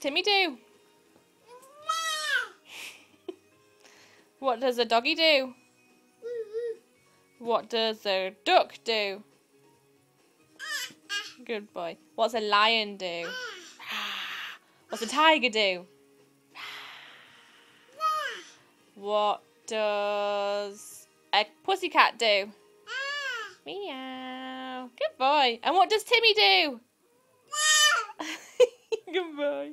Timmy do? What does a doggy do? What does a duck do? Good boy. What's a lion do? What's a tiger do? What does a pussycat do? Meow. Good boy. And what does Timmy do? Good boy.